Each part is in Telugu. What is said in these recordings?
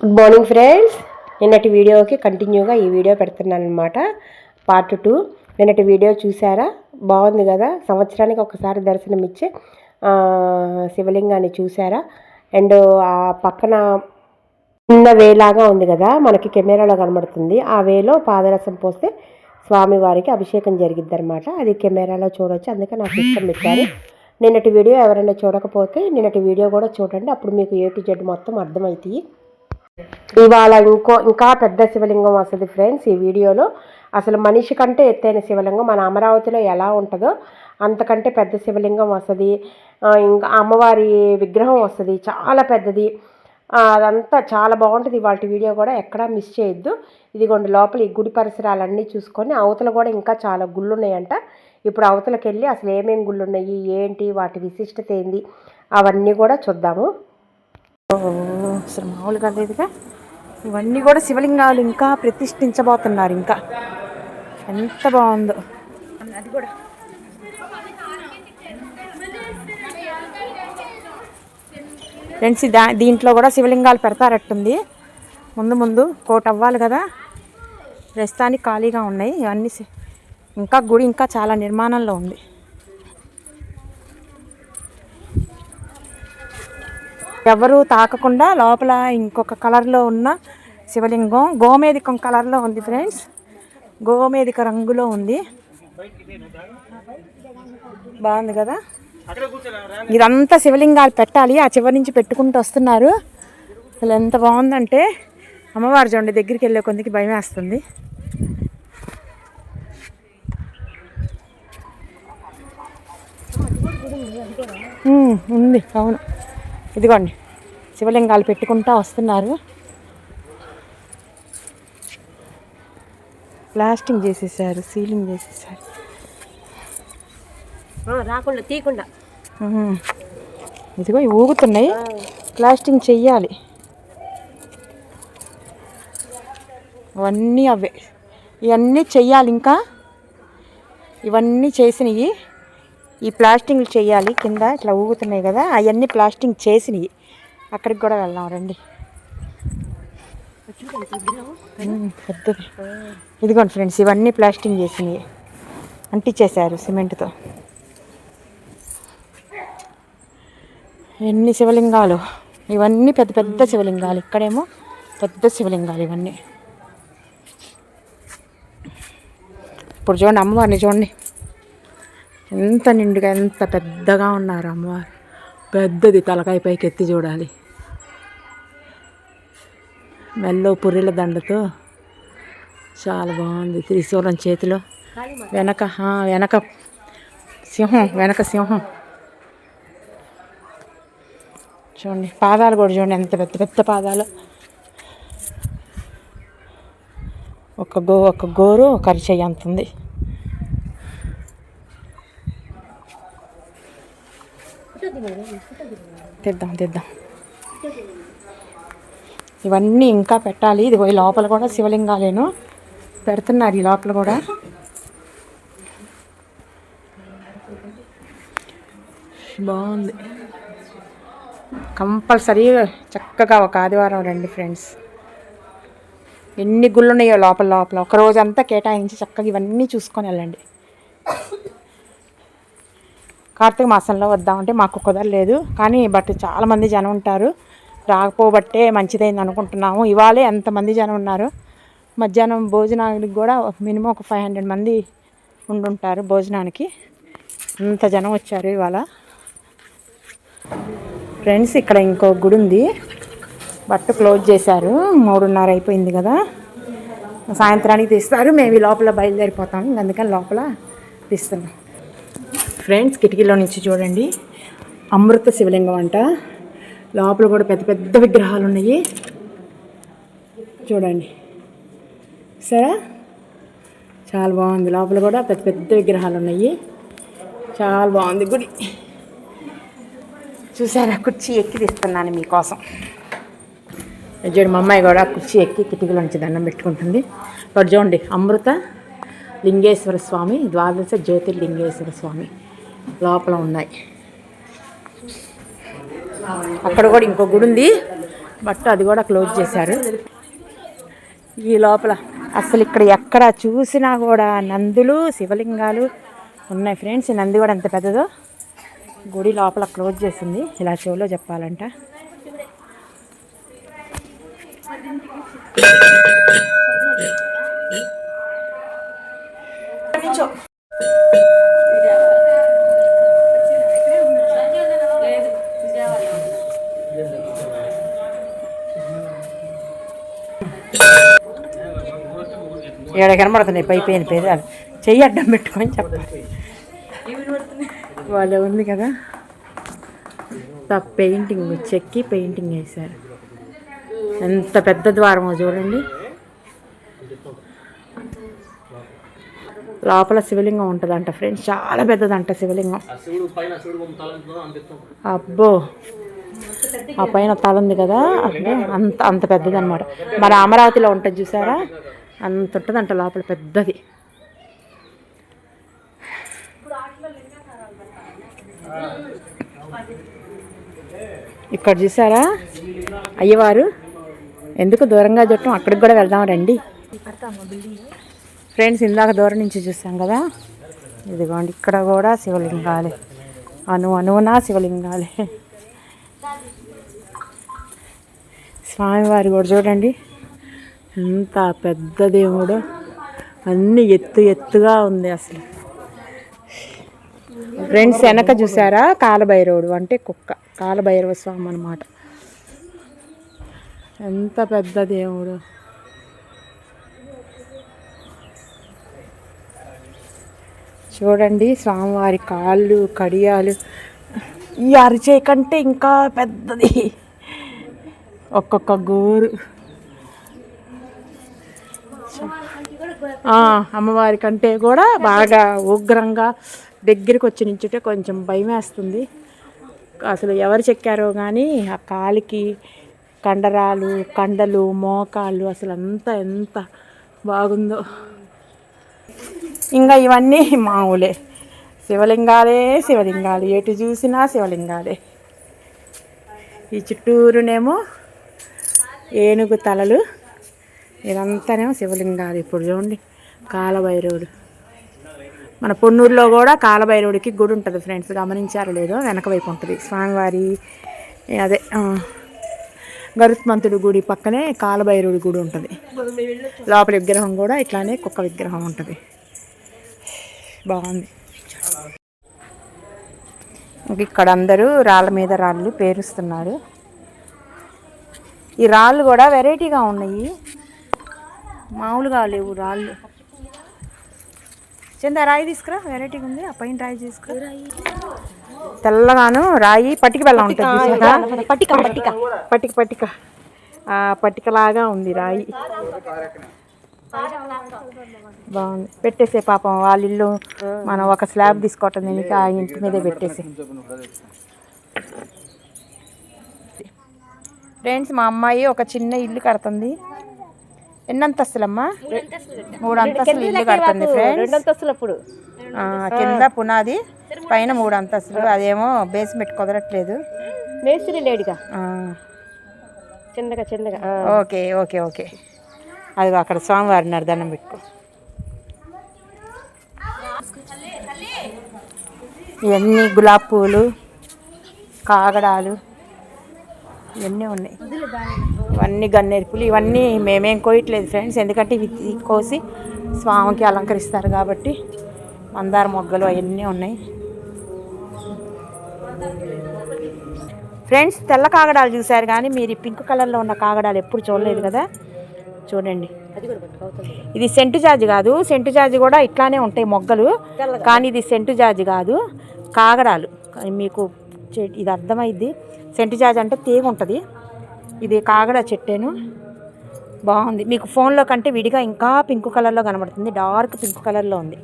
Good morning friends. నిన్నటి వీడియోకి కంటిన్యూగా ఈ వీడియో పెడుతున్నాను అనమాట. పార్ట్ 2. నిన్నటి వీడియో చూసారా? బాగుంది కదా. సంవత్సరానికి ఒకసారి దర్శనమిచ్చే శివలింగాన్ని చూసారా? అండ్ ఆ పక్కన చిన్న వేలాగా ఉంది కదా, మనకి కెమెరాలో కనబడుతుంది. ఆ వేలో పాదరసం పోస్తే స్వామివారికి అభిషేకం జరిగిద్ది అనమాట. అది కెమెరాలో చూడవచ్చు, అందుకే నాకు ఇష్టం పెట్టారు. నిన్నటి వీడియో ఎవరైనా చూడకపోతే నిన్నటి వీడియో కూడా చూడండి, అప్పుడు మీకు A to Z మొత్తం అర్థమవుతాయి. ఇవాళ ఇంకా పెద్ద శివలింగం వస్తుంది ఫ్రెండ్స్. ఈ వీడియోలో అసలు మనిషి కంటే ఎత్తైన శివలింగం మన అమరావతిలో ఎలా ఉంటుందో అంతకంటే పెద్ద శివలింగం వస్తుంది. ఇంకా అమ్మవారి విగ్రహం వస్తుంది, చాలా పెద్దది. అదంతా చాలా బాగుంటుంది. ఇవాళ వీడియో కూడా ఎక్కడా మిస్ చేయొద్దు. ఇదిగోండి లోపల ఈ గుడి పరిసరాలన్నీ చూసుకొని, అవతల కూడా ఇంకా చాలా గుళ్ళు ఉన్నాయంట. ఇప్పుడు అవతలకి వెళ్ళి అసలు ఏమేమి గుళ్ళు ఉన్నాయి, ఏంటి, వాటి విశిష్టత ఏంది, అవన్నీ కూడా చూద్దాము. అసలు మామూలుగా లేదుగా. ఇవన్నీ కూడా శివలింగాలు ఇంకా ప్రతిష్ఠించబోతున్నారు. ఇంకా ఎంత బాగుందో అది కూడా. ఫ్రెండ్స్ దీంట్లో కూడా శివలింగాలు పెడతారట్టుంది. ముందు కోట అవ్వాలి కదా, ప్రస్తుతానికి ఖాళీగా ఉన్నాయి ఇవన్నీ. ఇంకా గుడి ఇంకా చాలా నిర్మాణంలో ఉంది. ఎవరు తాకకుండా లోపల ఇంకొక కలర్లో ఉన్న శివలింగం గోమేధికం కలర్లో ఉంది ఫ్రెండ్స్. గోమేధిక రంగులో ఉంది, బాగుంది కదా. ఇదంతా శివలింగాలు పెట్టాలి, ఆ చివరి నుంచి పెట్టుకుంటూ వస్తున్నారు. అసలు ఎంత బాగుందంటే అమ్మవారి చూడండి, దగ్గరికి వెళ్ళే కొందికి భయం వేస్తుంది. ఉంది, అవును. ఇదిగోండి శివలింగాలు పెట్టుకుంటా వస్తున్నారు. ప్లాస్టింగ్ చేసేసారు, సీలింగ్ చేసేసారు, రాకుండా తీయకుండా. ఇదిగో ఊగుతున్నాయి, ప్లాస్టింగ్ చెయ్యాలి. అవన్నీ అవే, ఇవన్నీ చెయ్యాలి. ఇంకా ఇవన్నీ చేసినవి ఈ ప్లాస్టింగ్లు చెయ్యాలి. కింద ఇట్లా ఊగుతున్నాయి కదా, అవన్నీ ప్లాస్టింగ్ చేసినవి. అక్కడికి కూడా వెళ్దాం రండి. పెద్దది. ఇదిగోండి ఫ్రెండ్స్, ఇవన్నీ ప్లాస్టింగ్ చేసినవి, అంటించేశారు సిమెంట్తో. ఎన్ని శివలింగాలు, ఇవన్నీ పెద్ద పెద్ద శివలింగాలు. ఇక్కడేమో పెద్ద శివలింగాలు ఇవన్నీ. ఇప్పుడు చూడండి అమ్మవారిని చూడండి, ఎంత నిండుగా ఎంత పెద్దగా ఉన్నారు అమ్మవారు. పెద్దది, తలకాయ పైకి ఎత్తి చూడాలి. మెల్లో పుర్రెల దండతో చాలా బాగుంది. త్రిశూలం చేతిలో, వెనక సింహం. చూడండి పాదాలు కూడా చూడండి, ఎంత పెద్ద పెద్ద పాదాలు. ఒక గోరు కరిచెయ్యి అంత ఉంది. తెద్దాం. ఇవన్నీ ఇంకా పెట్టాలి. ఇది పోయి లోపల కూడా శివలింగాలేను పెడుతున్నారు. ఈ లోపల కూడా బాగుంది. కంపల్సరీ చక్కగా ఒక ఆదివారం రండి ఫ్రెండ్స్. ఎన్ని గుళ్ళు ఉన్నాయో లోపల ఒక రోజంతా కేటాయించి చక్కగా ఇవన్నీ చూసుకొని వెళ్ళండి. కార్తీక మాసంలో వద్దామంటే మాకు కుదరలేదు, కానీ చాలామంది జనం ఉంటారు. రాకపోబట్టే మంచిదైంది అనుకుంటున్నాము. ఇవాళే ఎంతమంది జనం ఉన్నారు. మధ్యాహ్నం భోజనానికి కూడా మినిమం ఒక 500 మంది ఉండుంటారు భోజనానికి. అంత జనం వచ్చారు ఇవాళ ఫ్రెండ్స్. ఇక్కడ ఇంకో గుడి ఉంది, క్లోజ్ చేశారు. 3:30 అయిపోయింది కదా, సాయంత్రానికి తీస్తారు. మేము ఈ లోపల బయలుదేరిపోతాము, అందుకని లోపల తీస్తున్నాం ఫ్రెండ్స్. కిటికీలో నుంచి చూడండి, అమృత శివలింగం అంట. లోపల కూడా పెద్ద పెద్ద విగ్రహాలు ఉన్నాయి చూడండి. సరే, చాలా బాగుంది. లోపల కూడా పెద్ద పెద్ద విగ్రహాలు ఉన్నాయి, చాలా బాగుంది గుడి. చూసారా, కుర్చీ ఎక్కి తీస్తున్నాను మీకోసం. చూడండి మా అమ్మాయి కూడా కుర్చీ ఎక్కి కిటికీలో నుంచి దండం పెట్టుకుంటుంది. ఇక్కడ చూడండి అమృత లింగేశ్వర స్వామి, ద్వాదశ జ్యోతిర్లింగేశ్వర స్వామి లోపల ఉన్నాయి. అక్కడ కూడా ఇంకో గుడి ఉంది, బట్ అది కూడా క్లోజ్ చేశారు. ఈ లోపల అసలు ఇక్కడ ఎక్కడ చూసినా కూడా నందులు శివలింగాలు ఉన్నాయి ఫ్రెండ్స్. నంది కూడా ఎంత పెద్దదో. గుడి లోపల క్లోజ్ చేసింది ఇలా షోలో చెప్పాలంట. ఏడ కనబడుతున్నాయి పైపోయిన పేదాలు. చెయ్యి అడ్డం పెట్టుకొని చెప్పాలి. వాళ్ళు ఉంది కదా పెయింటింగ్ చెక్కి పెయింటింగ్ వేశారు. ఎంత పెద్ద ద్వారమో చూడండి. లోపల శివలింగం ఉంటుందంట ఫ్రెండ్స్. చాలా పెద్దదంట శివలింగం. అబ్బో ఆ పైన తల ఉంది కదా అంత అంత పెద్దది అనమాట. మన అమరావతిలో ఉంటుంది చూసారా అంత ఉంటుందంట లోపల పెద్దది. ఇక్కడ చూసారా అయ్యవారు. ఎందుకు దూరంగా చుట్టం, అక్కడికి కూడా వెళ్దాం రండి ఫ్రెండ్స్. ఇందాక దూరం నుంచి చూసాం కదా, ఇదిగోండి ఇక్కడ కూడా శివలింగాలే, అనువునా శివలింగాలే. స్వామివారి కూడా చూడండి ఎంత పెద్ద దేవుడు, అన్ని ఎత్తుగా ఉంది అసలు ఫ్రెండ్స్. వెనక చూసారా కాలభైరవుడు అంటే కుక్క, కాలభైరవ స్వామి అన్నమాట. ఎంత పెద్ద దేవుడు. చూడండి స్వామివారి కాళ్ళు కడియాలు ఈ అరిచే కంటే ఇంకా పెద్దది. ఒక్కొక్క గోరు అమ్మవారి కంటే కూడా బాగా ఉగ్రంగా దగ్గరికి వచ్చి నించుంటే కొంచెం భయం వేస్తుంది. అసలు ఎవరు చెక్కారో కానీ ఆ కాలికి కండరాలు, కండలు, మోకాళ్ళు అసలు అంతా ఎంత బాగుందో. ఇంకా ఇవన్నీ మామూలే శివలింగాలే, శివలింగాలు ఎటు చూసినా శివలింగాలే. ఈ చుట్టూరునేమో ఏనుగు తలలు, ఇదంతానేమో శివలింగాలు. ఇప్పుడు చూడండి కాలభైరవుడు. మన పొన్నూరులో కూడా కాలభైరవుడికి గుడి ఉంటుంది ఫ్రెండ్స్, గమనించారో లేదో. వెనక వైపు ఉంటుంది స్వామివారి అదే గరుత్మంతుడి గుడి పక్కనే కాలభైరవుడి గుడి ఉంటుంది. లోపల విగ్రహం కూడా ఇట్లానే కుక్క విగ్రహం ఉంటుంది. బాగుంది. ఇక్కడ అందరూ రాళ్ళ మీద రాళ్ళు పేరుస్తున్నారు. ఈ రాళ్ళు కూడా వెరైటీగా ఉన్నాయి, మామూలుగా లేవు రాళ్ళు. చందా రాయి తీసుకురా, వెరైటీగా ఉంది. ఆ పైన రాయి తీసుకురా. తెల్లగాను రాయి పట్టిక బెల్లం ఉంటుంది, పట్టిక పట్టికలాగా ఉంది రాయి. బాగుంది. పెట్టేసే పాపం వాళ్ళ ఇల్లు, మనం ఒక స్లాబ్ తీసుకోవటం దీనికి ఆ ఇంటి మీదే పెట్టేసి. ఫ్రెండ్స్ మా అమ్మాయి ఒక చిన్న ఇల్లు కడుతుంది. ఎన్ని అంతస్తులమ్మా? 3 అంతస్తులు ఇల్లు కడుతుంది ఫ్రెండ్స్. కింద పునాది, పైన 3 అంతస్తులు. అదేమో బేస్మెంట్ కుదరట్లేదు, మేస్త్రి లేడుగా. చిన్నగా ఓకే ఓకే ఓకే. అది అక్కడ స్వామివారి దండం పెట్టుకో. ఇవన్నీ గులాబీ పూలు, కాగడాలు ఇవన్నీ ఉన్నాయి. ఇవన్నీ గన్నేరు పూలు. ఇవన్నీ మేమేం కోయట్లేదు ఫ్రెండ్స్, ఎందుకంటే ఇవి కోసి స్వామికి అలంకరిస్తారు కాబట్టి. మందార మొగ్గలు అవన్నీ ఉన్నాయి ఫ్రెండ్స్. తెల్ల కాగడాలు చూశారు కానీ మీరు పింక్ కలర్లో ఉన్న కాగడాలు ఎప్పుడు చూడలేదు కదా. చూడండి ఇది సెంటు జాజి కాదు. సెంటు జాజి కూడా ఇట్లానే ఉంటాయి మొగ్గలు, కానీ ఇది సెంటు జాజి కాదు, కాగడాలు. మీకు ఇది అర్థమైద్ది. సెంటు జాజి అంటే తీగ ఉంటుంది, ఇది కాగడా చెట్టేను. బాగుంది. మీకు ఫోన్లో కంటే విడిగా ఇంకా పింక్ కలర్లో కనబడుతుంది, డార్క్ పింక్ కలర్లో ఉంది.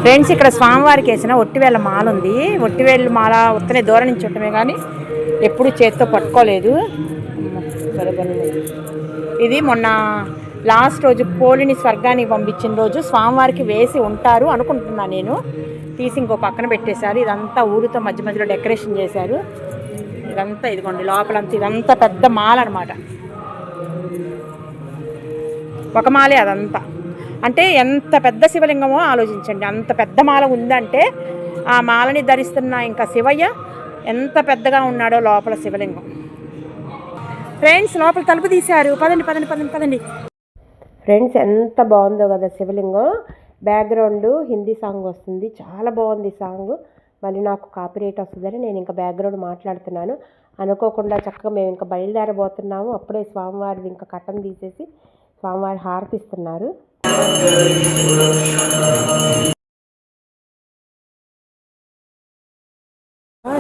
ఫ్రెండ్స్ ఇక్కడ స్వామివారికి వేసిన ఒట్టివేళ్ళ మాల ఉంది. ఒట్టివేళ్ళ మాల ఉత్తనే దూరం నుంచి ఉండటమే కానీ ఎప్పుడు చేతితో పట్టుకోలేదు. ఇది మొన్న లాస్ట్ రోజు పోలిని స్వర్గానికి పంపించిన రోజు స్వామివారికి వేసి ఉంటారు అనుకుంటున్నాను నేను. తీసి ఇంకో పక్కన పెట్టేశారు. ఇదంతా ఊరితో మధ్య మధ్యలో డెకరేషన్ చేశారు. ఇదంతా ఇదిగోండి లోపలంతా ఇదంతా పెద్ద మాల అనమాట. ఒక మాలే అదంతా. అంటే ఎంత పెద్ద శివలింగమో ఆలోచించండి. అంత పెద్ద మాల ఉందంటే ఆ మాలని ధరిస్తున్న ఇంకా శివయ్య ఎంత పెద్దగా ఉన్నాడో లోపల శివలింగం. ఫ్రెండ్స్ లోపల తలుపు తీశారు. పదండి పదండి పదండి పదండి. ఫ్రెండ్స్ ఎంత బాగుందో కదా శివలింగం. బ్యాక్గ్రౌండ్ హిందీ సాంగ్ వస్తుంది. చాలా బాగుంది సాంగ్. మళ్ళీ నాకు కాపీరైట్ వస్తుందని నేను ఇంకా బ్యాక్గ్రౌండ్ మాట్లాడుతున్నాను. అనుకోకుండా చక్కగా మేము ఇంకా బయలుదేరబోతున్నాము. అప్పుడే స్వామివారిది ఇంకా కట్టం తీసేసి స్వామివారి హారతిస్తున్నారు.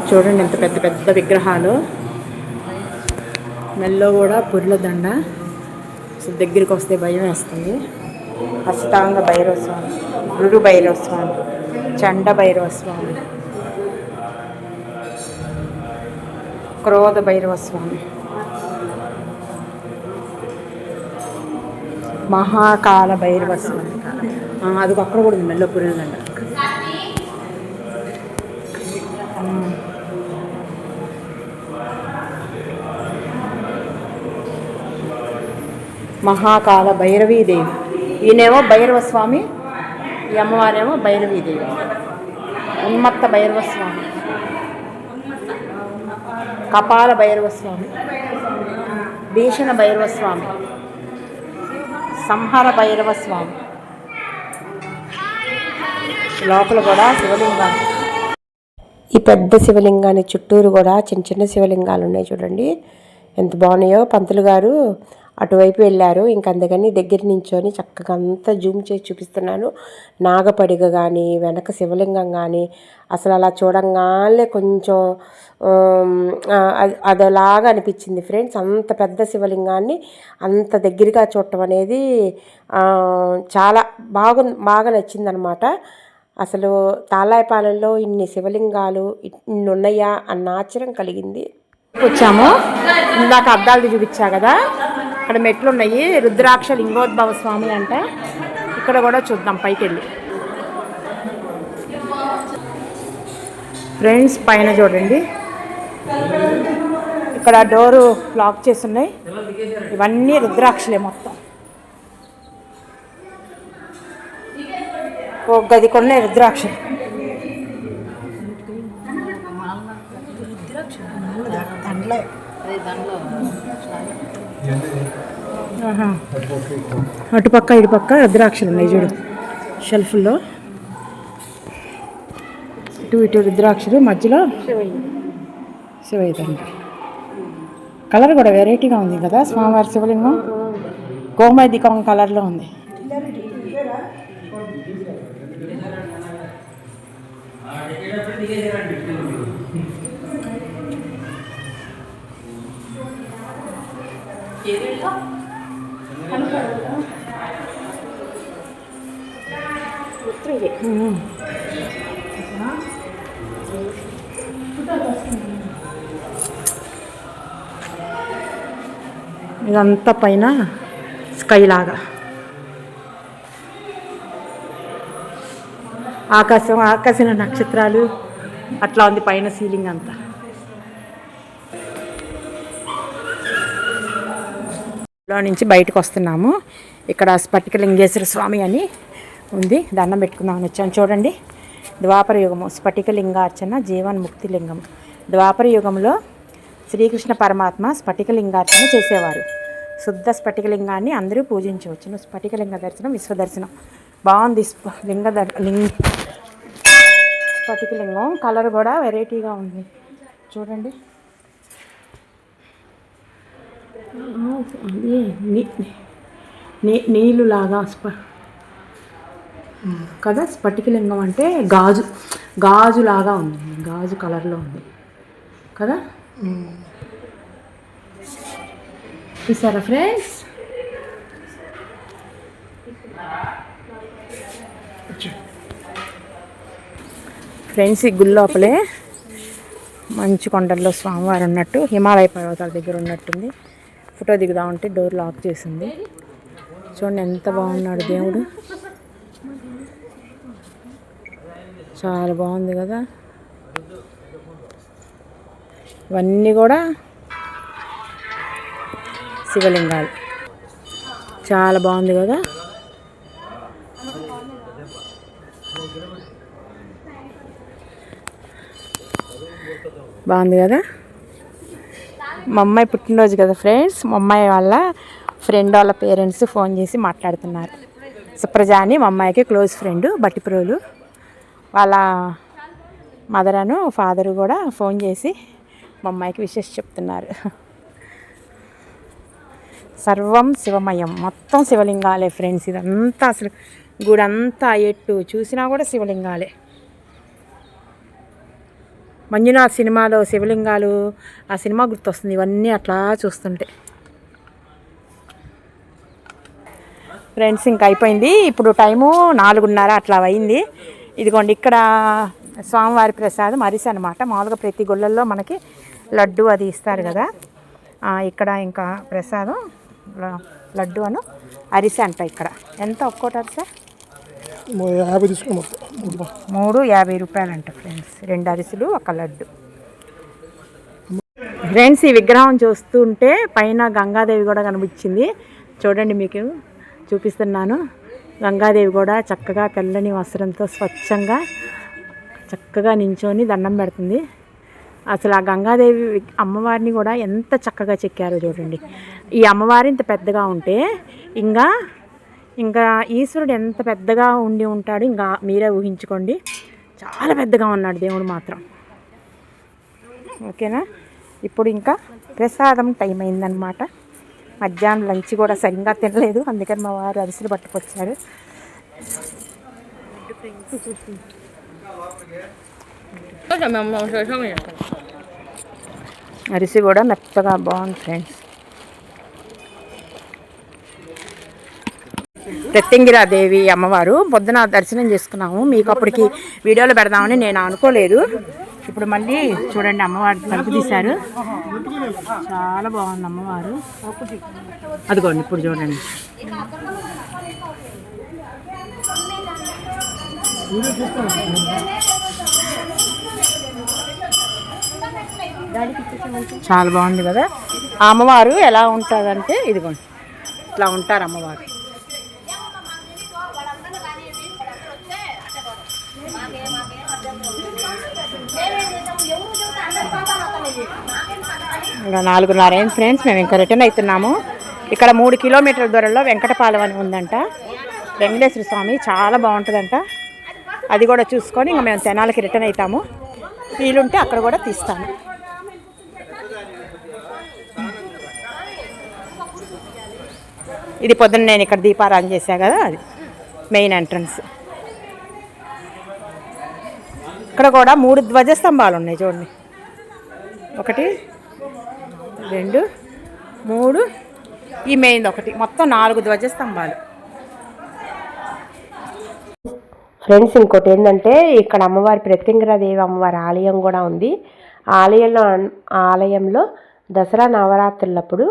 చూడండి ఎంత పెద్ద పెద్ద విగ్రహాలు. మెల్లో కూడా పుర్ల దండ. దగ్గరికి వస్తే భయం వేస్తుంది. అష్టాంగ భైరవ స్వామి, గురు భైరవ స్వామి, చండ భైరవ స్వామి, క్రోధ భైరవ స్వామి, మహాకాల భైరవ స్వామి. అది అక్కడ కూడా ఉంది మెల్లో పుర్ల దండ. మహాకాల భైరవీదేవి. ఈయనేమో భైరవ స్వామి, ఈ అమ్మవారేమో భైరవీదేవి. ఉన్మత్త భైరవ స్వామి, కపాల భైరవ స్వామి, భీషణ భైరవ స్వామి, సంహార భైరవ స్వామి. లోపల కూడా శివలింగాలు. ఈ పెద్ద శివలింగాన్ని చుట్టూరు కూడా చిన్న చిన్న శివలింగాలు ఉన్నాయి. చూడండి ఎంత బాగున్నాయో. పంతులు గారు అటువైపు వెళ్ళారు. ఇంక అందుకని దగ్గర నించొని చక్కగా అంతా జూమ్ చేసి చూపిస్తున్నాను. నాగపడిగ కానీ వెనక శివలింగం కానీ అసలు అలా చూడంగానే కొంచెం అదలాగా అనిపించింది ఫ్రెండ్స్. అంత పెద్ద శివలింగాన్ని అంత దగ్గరగా చూడటం అనేది చాలా బాగా నచ్చిందనమాట. అసలు తాళ్ళాయపాలెంలో ఇన్ని శివలింగాలు ఇన్ని ఉన్నాయా అన్న ఆశ్చర్యం కలిగింది. వచ్చాము. ఇందాక అద్దాలు చూపించా కదా, అక్కడ మెట్లు ఉన్నాయి. రుద్రాక్ష లింగోద్భవ స్వామి అంట. ఇక్కడ కూడా చూద్దాం పైకి వెళ్ళి. ఫ్రెండ్స్ పైన చూడండి, ఇక్కడ డోరు లాక్ చేసి ఉన్నాయి. ఇవన్నీ రుద్రాక్షలే మొత్తం. ఓ గది కొన్ని రుద్రాక్షలు. అటుపక్క ఇటుపక్క రుద్రాక్షలు ఉన్నాయి చూడు షెల్ఫ్లో. ఇటు రుద్రాక్షలు, మధ్యలో శివయ్య తండ్రి. కలర్ కూడా వెరైటీగా ఉంది కదా స్వామివారి శివలింగం. గోమేధికం కలర్లో ఉంది. ఇదంతా పైన స్కై లాగా ఆకాశ నక్షత్రాలు అట్లా ఉంది పైన సీలింగ్ అంతా. లో నుంచి బయటకు వస్తున్నాము. ఇక్కడ స్ఫటికలింగేశ్వర స్వామి అని ఉంది. దండం పెట్టుకుందామని వచ్చాను. చూడండి ద్వాపర యుగము స్ఫటికలింగార్చన జీవన్ముక్తి లింగం. ద్వాపర యుగంలో శ్రీకృష్ణ పరమాత్మ స్ఫటికలింగార్చన చేసేవారు. శుద్ధ స్ఫటికలింగాన్ని అందరూ పూజించవచ్చును. స్ఫటికలింగ దర్శనం విశ్వదర్శనం. బాగుంది స్ఫటికలింగం. కలర్ కూడా వెరైటీగా ఉంది చూడండి. నీళ్ళులాగా కదా స్ఫటికలింగం అంటే గాజులాగా ఉంది. గాజు కలర్లో ఉంది కదా. చూసారా ఫ్రెండ్స్? ఫ్రెండ్స్ ఈ గుడి లోపలే మంచు కొండల్లో స్వామివారు ఉన్నట్టు, హిమాలయ పర్వతాల దగ్గర ఉన్నట్టుంది. ఫోటో దిగుదామంటే డోర్ లాక్ చేసింది. చూడండి ఎంత బాగున్నాడు దేవుడు, చాలా బాగుంది కదా. ఇవన్నీ కూడా శివలింగాలు, చాలా బాగుంది కదా. బాగుంది కదా. మా అమ్మాయి పుట్టినరోజు కదా ఫ్రెండ్స్, మా అమ్మాయి వాళ్ళ ఫ్రెండ్ వాళ్ళ పేరెంట్స్ ఫోన్ చేసి మాట్లాడుతున్నారు. సుప్రజ అని మా అమ్మాయికి క్లోజ్ ఫ్రెండ్, బట్టిప్రోలు. వాళ్ళ మదరను ఫాదరు కూడా ఫోన్ చేసి మా అమ్మాయికి విషెస్ చెప్తున్నారు. సర్వం శివమయం, మొత్తం శివలింగాలే ఫ్రెండ్స్. ఇదంతా అసలు గుడంతా ఎట్టు చూసినా కూడా శివలింగాలే. మంజునాథ్ సినిమాలో శివలింగాలు, ఆ సినిమా గుర్తొస్తుంది ఇవన్నీ అట్లా చూస్తుంటే. ఫ్రెండ్స్ ఇంకా అయిపోయింది, ఇప్పుడు టైము 4:30 అట్లా అయింది. ఇదిగోండి ఇక్కడ స్వామివారి ప్రసాదం అరిసి అనమాట. మామూలుగా ప్రతి గుళ్ళల్లో మనకి లడ్డు అది ఇస్తారు కదా, ఇక్కడ ఇంకా ప్రసాదం లడ్డు అను అరిసి అంట. ఇక్కడ ఎంత ఒక్కోటి అరిసా? 350 రూపాయలు అంట ఫ్రెండ్స్. 2 అరిసెలు 1 లడ్డు. ఫ్రెండ్స్ ఈ విగ్రహం చూస్తుంటే పైన గంగాదేవి కూడా కనిపించింది. చూడండి మీకు చూపిస్తున్నాను. గంగాదేవి కూడా చక్కగా తెల్లని వస్త్రంతో స్వచ్ఛంగా చక్కగా నించొని దండం పెడుతుంది. అసలు ఆ గంగాదేవి అమ్మవారిని కూడా ఎంత చక్కగా చెక్కారో చూడండి. ఈ అమ్మవారి ఇంత పెద్దగా ఉంటే ఇంకా ఈశ్వరుడు ఎంత పెద్దగా ఉండి ఉంటాడు ఇంకా మీరే ఊహించుకోండి. చాలా పెద్దగా ఉన్నాడు దేవుడు మాత్రం. ఓకేనా, ఇప్పుడు ఇంకా ప్రసాదం టైం అయిందనమాట. మధ్యాహ్నం లంచ్ కూడా సరిగ్గా తినలేదు, అందుకని మా వారు అరిసెలు పట్టుకొచ్చారు. అరిసి కూడా మెత్తగా బాగుంది ఫ్రెండ్స్. ప్రత్యంగిరాదేవి అమ్మవారు పొద్దున దర్శనం చేసుకున్నాము. మీకు అప్పటికి వీడియోలో పెడదామని నేను అనుకోలేదు. ఇప్పుడు మళ్ళీ చూడండి అమ్మవారు తలుపు తీశారు. చాలా బాగుంది అమ్మవారు. అదిగోండి ఇప్పుడు చూడండి. చాలా బాగుంది కదా. ఆ అమ్మవారు ఎలా ఉంటుందంటే ఇదిగోండి ఇట్లా ఉంటారు అమ్మవారు. ఇంకా 4:30 అయింది ఫ్రెండ్స్. మేము ఇంకా రిటర్న్ అవుతున్నాము. ఇక్కడ 3 కిలోమీటర్ల దూరంలో వెంకటపాలెం అని ఉందంట. వెంకటేశ్వర స్వామి చాలా బాగుంటుందంట. అది కూడా చూసుకొని ఇంకా మేము తెనాలికి రిటర్న్ అవుతాము. వీలుంటే అక్కడ కూడా తీస్తాను. ఇది పొద్దున్న నేను ఇక్కడ దీపారాధన చేశా కదా, అది మెయిన్ ఎంట్రన్స్. ఇక్కడ కూడా 3 ధ్వజస్తంభాలు ఉన్నాయి చూడండి. 1 2 3, ఈ మెయిన్ ఒకటి, మొత్తం 4 ధ్వజస్తంభాలు. ఫ్రెండ్స్ ఇంకోటి ఏంటంటే ఇక్కడ అమ్మవారి ప్రత్యంగిరాదేవి అమ్మవారి ఆలయం కూడా ఉంది. ఆలయంలో దసరా నవరాత్రులప్పుడు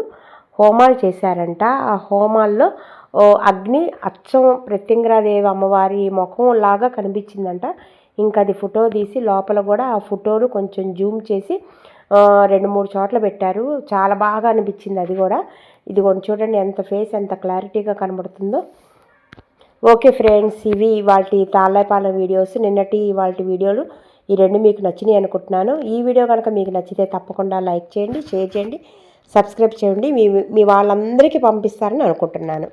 హోమాలు చేశారంట. ఆ హోమాల్లో అగ్ని అచ్చం ప్రత్యంగిరాదేవి అమ్మవారి ముఖం లాగా కనిపించిందంట. ఇంకా అది ఫోటో తీసి లోపల కూడా ఆ ఫోటోలు కొంచెం జూమ్ చేసి 2-3 చోట్ల పెట్టారు. చాలా బాగా అనిపించింది అది కూడా. ఇది కూడా చూడండి ఎంత ఫేస్ ఎంత క్లారిటీగా కనబడుతుందో. ఓకే ఫ్రెండ్స్, ఇవి ఇవాల్టి తాళ్ళపాలెం వీడియోస్. నిన్నటి ఇవాల్టి వీడియోలు ఈ 2 మీకు నచ్చినాయి అనుకుంటున్నాను. ఈ వీడియో కనుక మీకు నచ్చితే తప్పకుండా లైక్ చేయండి, షేర్ చేయండి, సబ్స్క్రైబ్ చేయండి. మీ వాళ్ళందరికీ పంపిస్తారని అనుకుంటున్నాను.